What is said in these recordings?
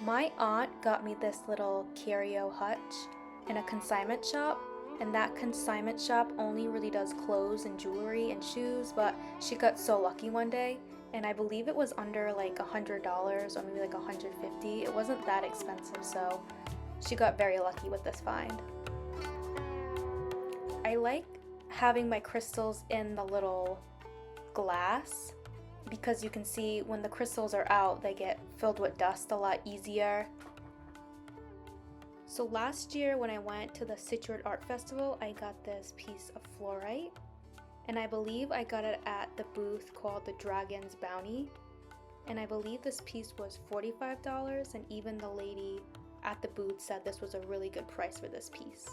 My aunt got me this little curio hutch in a consignment shop, and that consignment shop only really does clothes and jewelry and shoes, but she got so lucky one day, and I believe it was under like $100 or maybe like 150. It wasn't that expensive, so she got very lucky with this find. I like having my crystals in the little glass because you can see when the crystals are out, they get filled with dust a lot easier. So last year when I went to the Situate Art Festival, I got this piece of fluorite, and I believe I got it at the booth called the Dragon's Bounty, and I believe this piece was $45, and even the lady at the booth said this was a really good price for this piece.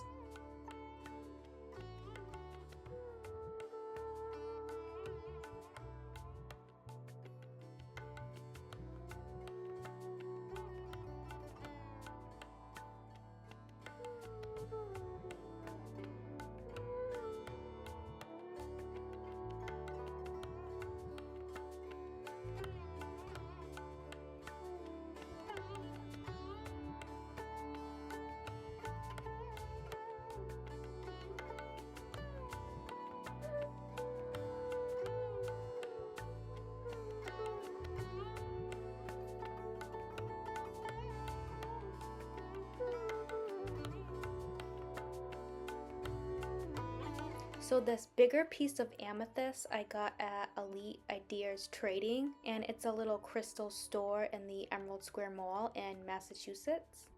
So this bigger piece of amethyst I got at Elite Ideas Trading, and it's a little crystal store in the Emerald Square Mall in Massachusetts.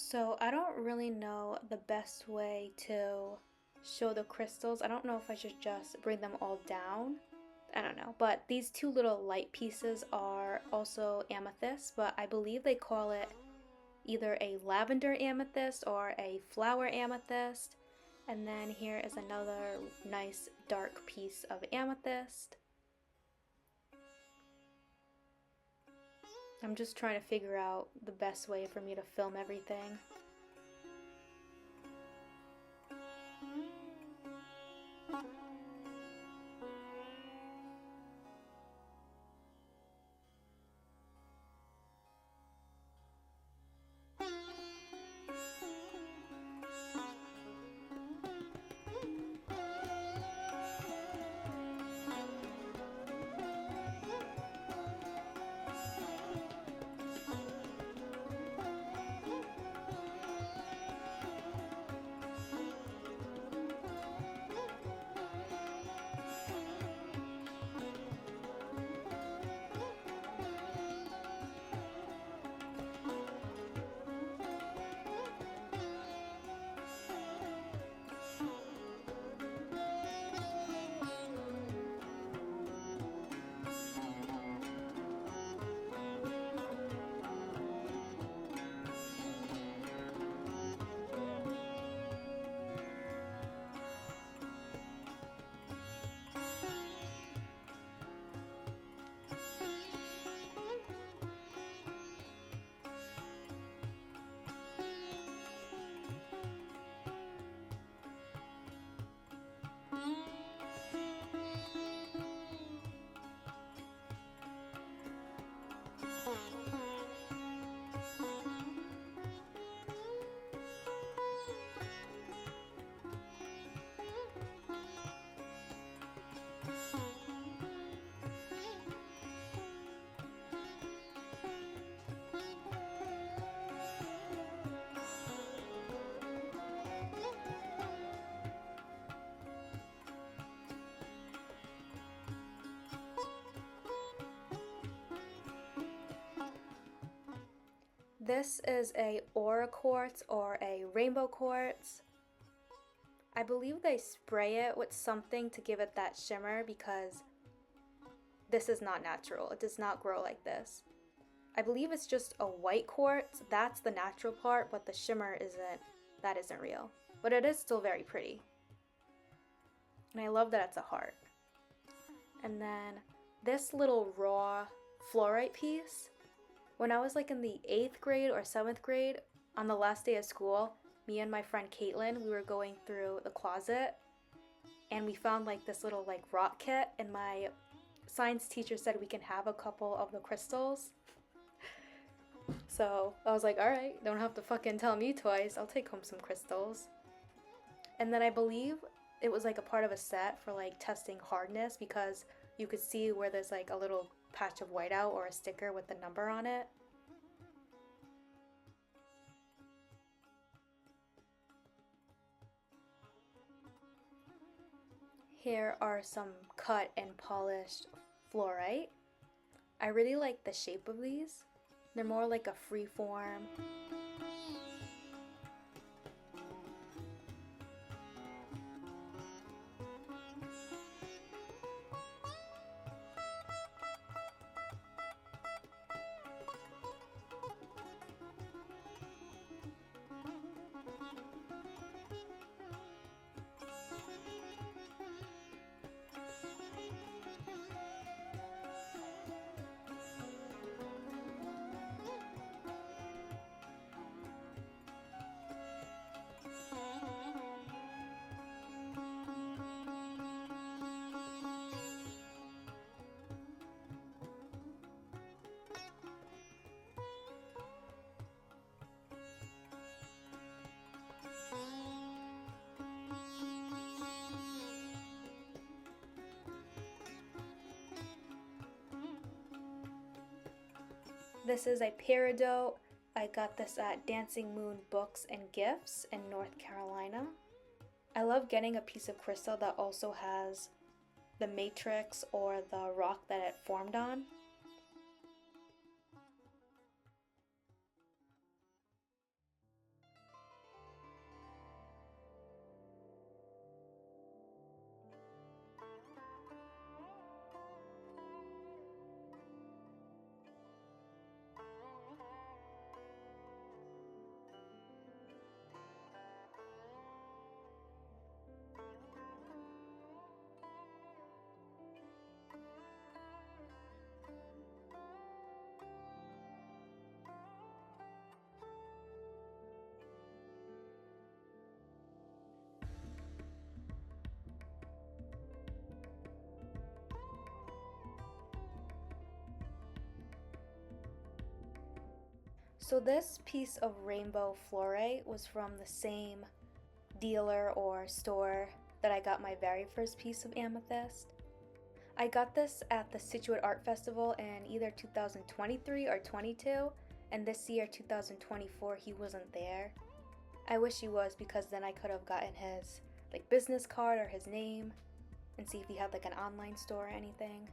So I don't really know the best way to show the crystals. I don't know if I should just bring them all down. I don't know. But these two little light pieces are also amethyst, but I believe they call it either a lavender amethyst or a flower amethyst. And then here is another nice dark piece of amethyst. I'm just trying to figure out the best way for me to film everything. This is a aura quartz or a rainbow quartz. I believe they spray it with something to give it that shimmer because this is not natural. It does not grow like this. I believe it's just a white quartz. That's the natural part, but the shimmer isn't, that isn't real. But it is still very pretty. And I love that it's a heart. And then this little raw fluorite piece, when I was like in the 8th grade or 7th grade, on the last day of school, me and my friend Caitlin, we were going through the closet and we found like this little like rock kit, and my science teacher said we can have a couple of the crystals. So I was like, all right, don't have to fucking tell me twice. I'll take home some crystals. And then I believe it was like a part of a set for like testing hardness, because you could see where there's like a little patch of whiteout or a sticker with the number on it. Here are some cut and polished fluorite. I really like the shape of these. They're more like a free form. This is a peridot. I got this at Dancing Moon Books and Gifts in North Carolina. I love getting a piece of crystal that also has the matrix or the rock that it formed on. So this piece of rainbow fluorite was from the same dealer or store that I got my very first piece of amethyst. I got this at the Situate Art Festival in either 2023 or 22, and this year 2024 he wasn't there. I wish he was, because then I could have gotten his like business card or his name and see if he had like an online store or anything.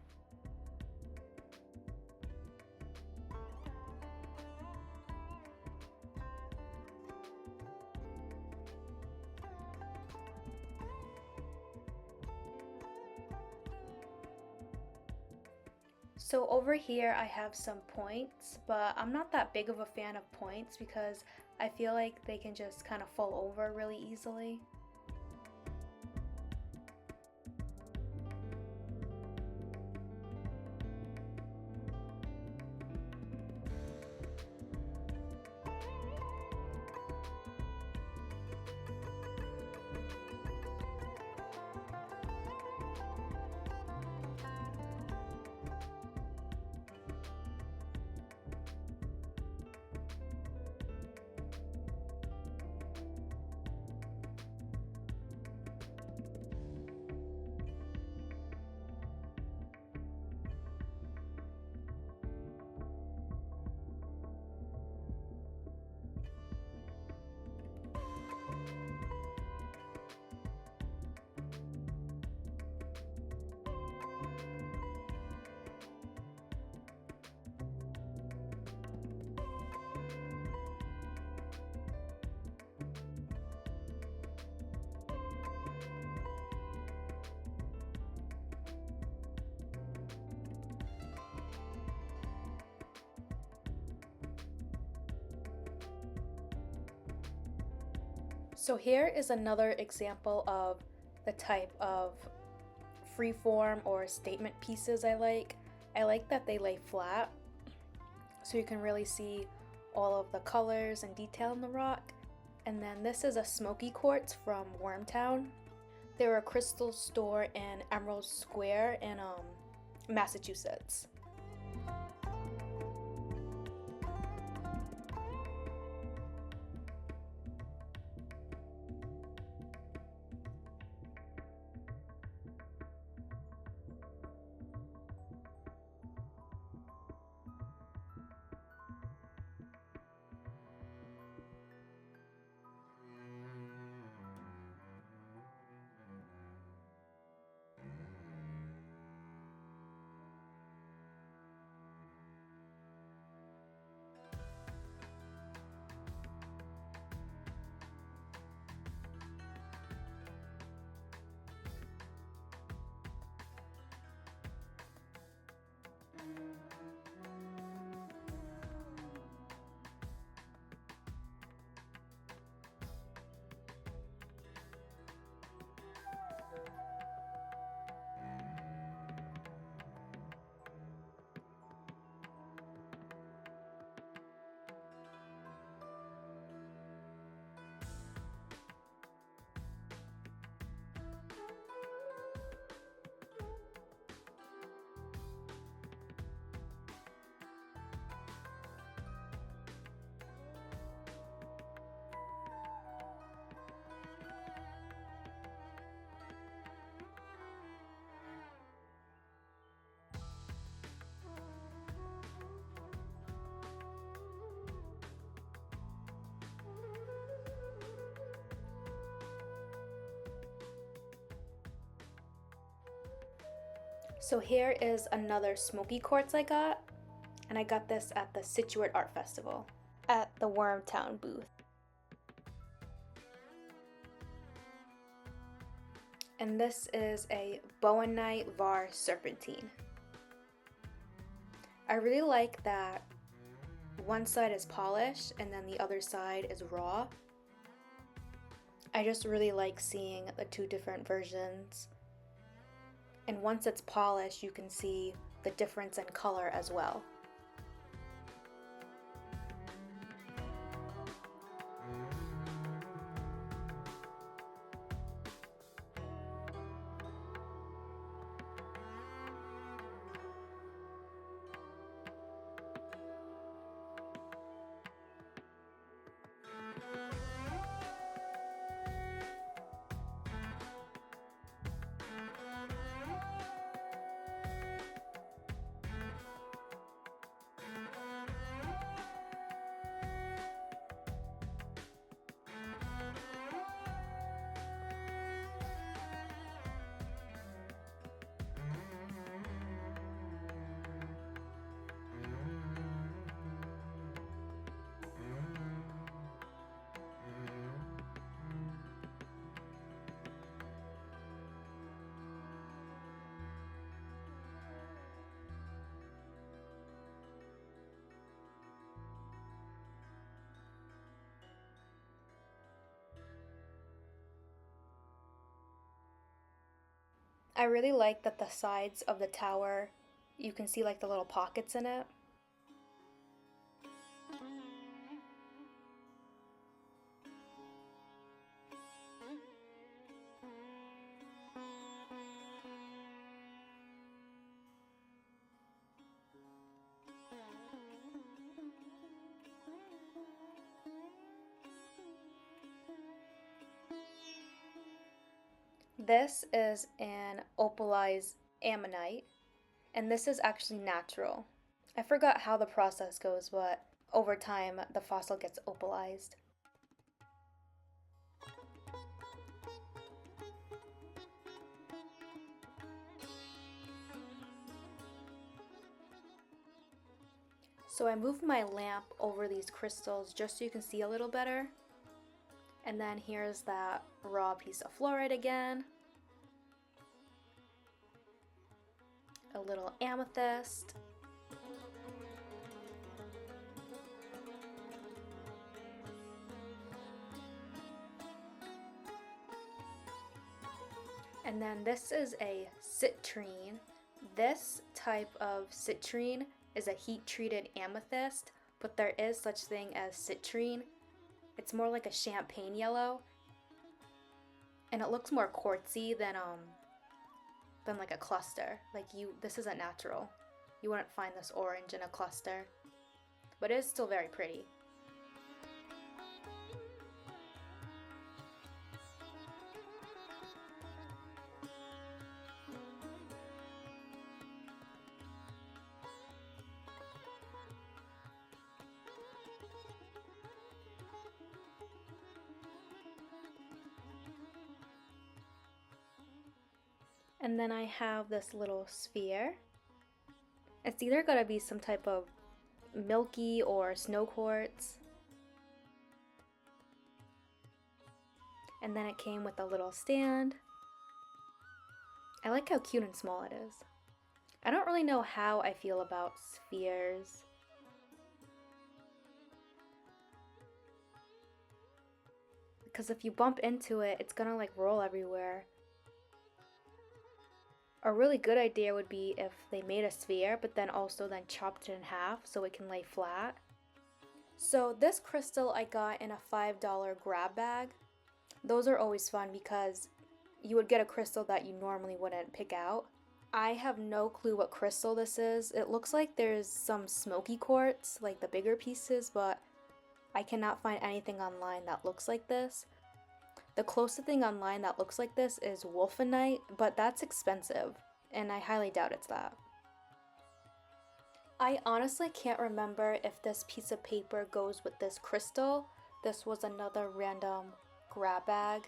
So over here I have some points, but I'm not that big of a fan of points because I feel like they can just kind of fall over really easily. So here is another example of the type of freeform or statement pieces I like. I like that they lay flat so you can really see all of the colors and detail in the rock. And then this is a smoky quartz from Wormtown. They're a crystal store in Emerald Square in Massachusetts. So here is another smoky quartz I got, and I got this at the Situate Art Festival at the Wormtown booth. And this is a Bowenite Var Serpentine. I really like that one side is polished and then the other side is raw. I just really like seeing the two different versions. And once it's polished, you can see the difference in color as well. I really like that the sides of the tower, you can see like the little pockets in it. This is an opalized ammonite, and this is actually natural. I forgot how the process goes, but over time the fossil gets opalized. So I moved my lamp over these crystals just so you can see a little better. And then here's that raw piece of fluorite again. A little amethyst. And then this is a citrine. This type of citrine is a heat-treated amethyst, but there is such thing as citrine. It's more like a champagne yellow, and it looks more quartzy than like a cluster. This isn't natural. You wouldn't find this orange in a cluster, but it is still very pretty. And then I have this little sphere. It's either gonna be some type of milky or snow quartz. And then it came with a little stand. I like how cute and small it is. I don't really know how I feel about spheres. Because if you bump into it, it's gonna like roll everywhere. A really good idea would be if they made a sphere, but then also then chopped it in half so it can lay flat. So this crystal I got in a $5 grab bag. Those are always fun because you would get a crystal that you normally wouldn't pick out. I have no clue what crystal this is. It looks like there's some smoky quartz, like the bigger pieces, but I cannot find anything online that looks like this. The closest thing online that looks like this is wolfenite, but that's expensive, and I highly doubt it's that. I honestly can't remember if this piece of paper goes with this crystal. This was another random grab bag.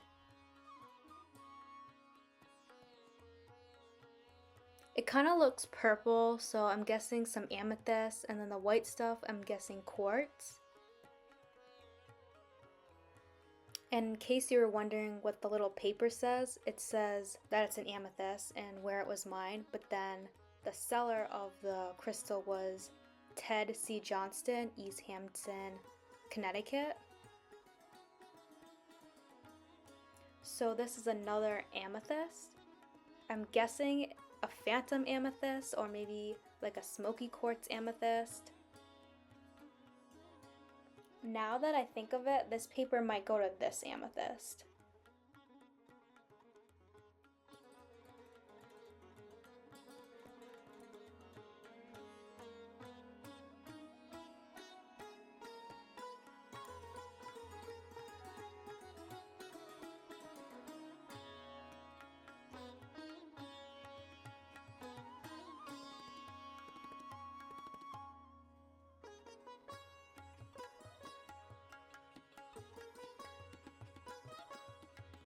It kind of looks purple, so I'm guessing some amethyst, and then the white stuff, I'm guessing quartz. And in case you were wondering what the little paper says, it says that it's an amethyst and where it was mined, but then the seller of the crystal was Ted C. Johnston, East Hampton, Connecticut. So this is another amethyst. I'm guessing a phantom amethyst or maybe like a smoky quartz amethyst. Now that I think of it, this paper might go to this amethyst.